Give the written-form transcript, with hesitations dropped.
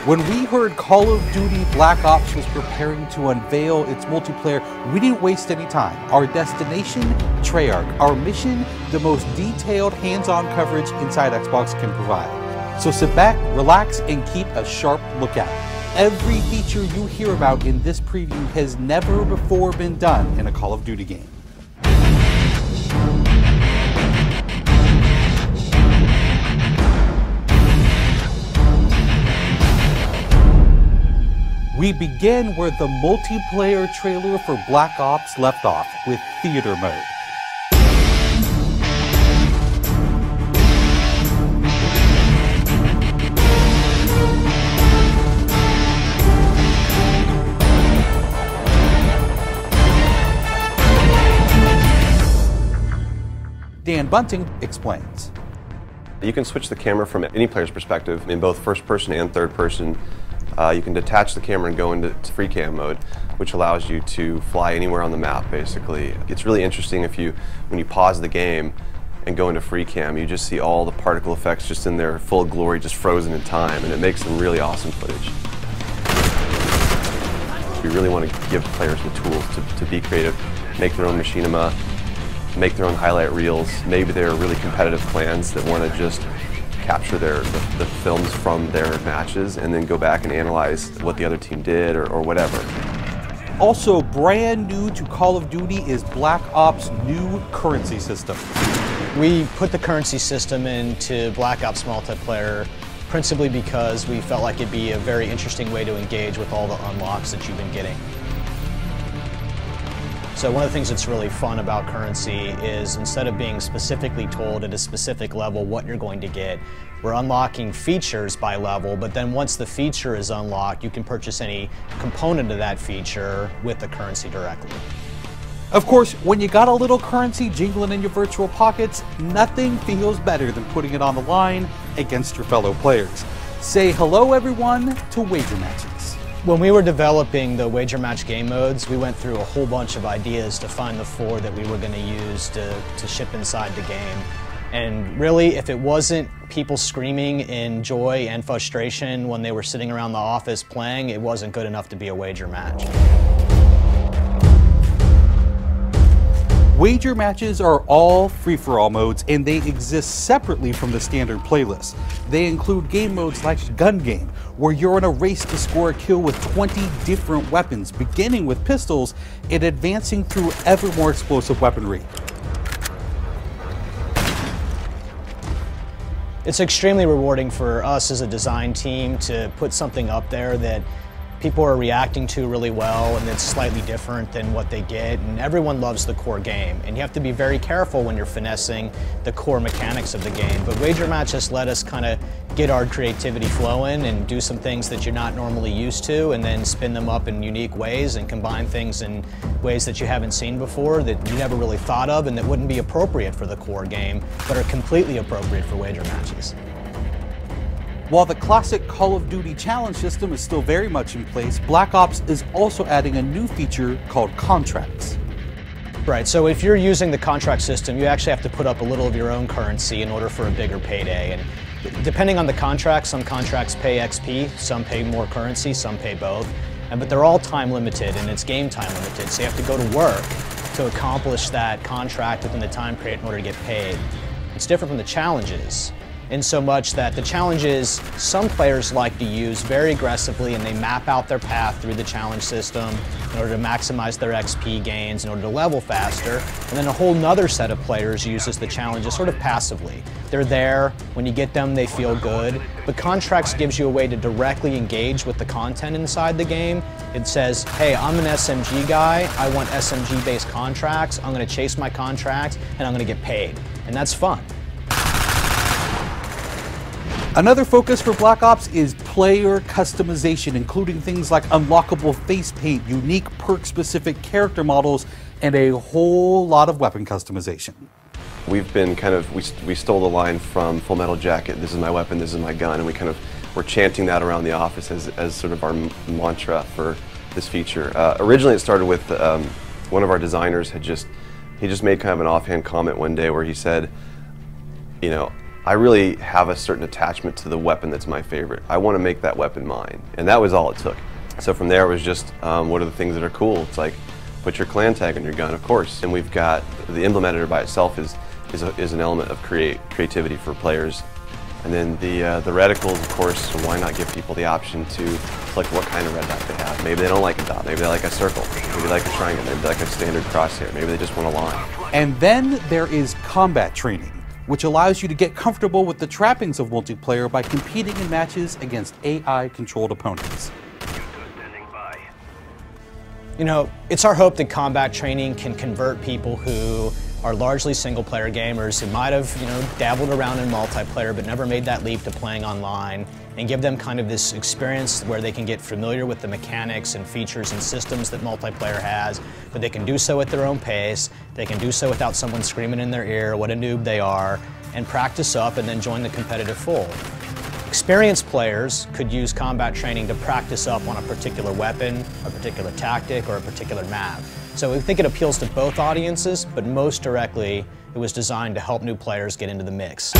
When we heard Call of Duty Black Ops was preparing to unveil its multiplayer, we didn't waste any time. Our destination, Treyarch. Our mission, the most detailed hands-on coverage inside Xbox can provide. So sit back, relax, and keep a sharp lookout. Every feature you hear about in this preview has never before been done in a Call of Duty game. We begin where the multiplayer trailer for Black Ops left off, with theater mode. Dan Bunting explains. You can switch the camera from any player's perspective in both first person and third person. You can detach the camera and go into free cam mode, which allows you to fly anywhere on the map, basically. It's really interesting when you pause the game and go into free cam, you just see all the particle effects just in their full glory, just frozen in time, and it makes some really awesome footage. We really want to give players the tools to be creative, make their own machinima, make their own highlight reels. Maybe they're really competitive clans that want to just capture the films from their matches and then go back and analyze what the other team did or whatever. Also brand new to Call of Duty is Black Ops' new currency system. We put the currency system into Black Ops multiplayer principally because we felt like it'd be a very interesting way to engage with all the unlocks that you've been getting. So one of the things that's really fun about currency is instead of being specifically told at a specific level what you're going to get, we're unlocking features by level, but then once the feature is unlocked, you can purchase any component of that feature with the currency directly. Of course, when you got a little currency jingling in your virtual pockets, nothing feels better than putting it on the line against your fellow players. Say hello, everyone, to wager matches. When we were developing the wager match game modes, we went through a whole bunch of ideas to find the 4 that we were going to use to ship inside the game. And really, if it wasn't people screaming in joy and frustration when they were sitting around the office playing, it wasn't good enough to be a wager match. Wager matches are all free-for-all modes, and they exist separately from the standard playlist. They include game modes like Gun Game, where you're in a race to score a kill with 20 different weapons, beginning with pistols and advancing through ever more explosive weaponry. It's extremely rewarding for us as a design team to put something up there that people are reacting to really well and it's slightly different than what they get, and everyone loves the core game, and you have to be very careful when you're finessing the core mechanics of the game. But wager matches let us kind of get our creativity flowing and do some things that you're not normally used to, and then spin them up in unique ways and combine things in ways that you haven't seen before, that you never really thought of, and that wouldn't be appropriate for the core game but are completely appropriate for wager matches. While the classic Call of Duty challenge system is still very much in place, Black Ops is also adding a new feature called contracts. Right, so if you're using the contract system, you actually have to put up a little of your own currency in order for a bigger payday. And depending on the contract, some contracts pay XP, some pay more currency, some pay both. But they're all time limited, and it's game time limited, so you have to go to work to accomplish that contract within the time period in order to get paid. It's different from the challenges, in so much that the challenges some players like to use very aggressively, and they map out their path through the challenge system in order to maximize their XP gains, in order to level faster. And then a whole nother set of players uses the challenges sort of passively. They're there, when you get them they feel good, but contracts gives you a way to directly engage with the content inside the game. It says, hey, I'm an SMG guy, I want SMG based contracts, I'm going to chase my contracts and I'm going to get paid. And that's fun. Another focus for Black Ops is player customization, including things like unlockable face paint, unique perk-specific character models, and a whole lot of weapon customization. We've been we stole the line from Full Metal Jacket, this is my weapon, this is my gun, and we're chanting that around the office as sort of our mantra for this feature. Originally it started with one of our designers he just made kind of an offhand comment one day where he said, you know, I really have a certain attachment to the weapon that's my favorite. I want to make that weapon mine, and that was all it took. So from there it was just, what are the things that are cool? It's like, put your clan tag on your gun, of course. And we've got, the Emblem editor by itself is an element of creativity for players. And then the reticles, of course, why not give people the option to select what kind of red dot they have. Maybe they don't like a dot, maybe they like a circle, maybe they like a triangle, maybe they like a standard crosshair, maybe they just want a line. And then there is combat training, which allows you to get comfortable with the trappings of multiplayer by competing in matches against AI-controlled opponents. You know, it's our hope that combat training can convert people who are largely single-player gamers who might have, dabbled around in multiplayer but never made that leap to playing online, and give them kind of this experience where they can get familiar with the mechanics and features and systems that multiplayer has, but they can do so at their own pace, they can do so without someone screaming in their ear what a noob they are, and practice up and then join the competitive fold. Experienced players could use combat training to practice up on a particular weapon, a particular tactic, or a particular map. So we think it appeals to both audiences, but most directly, it was designed to help new players get into the mix.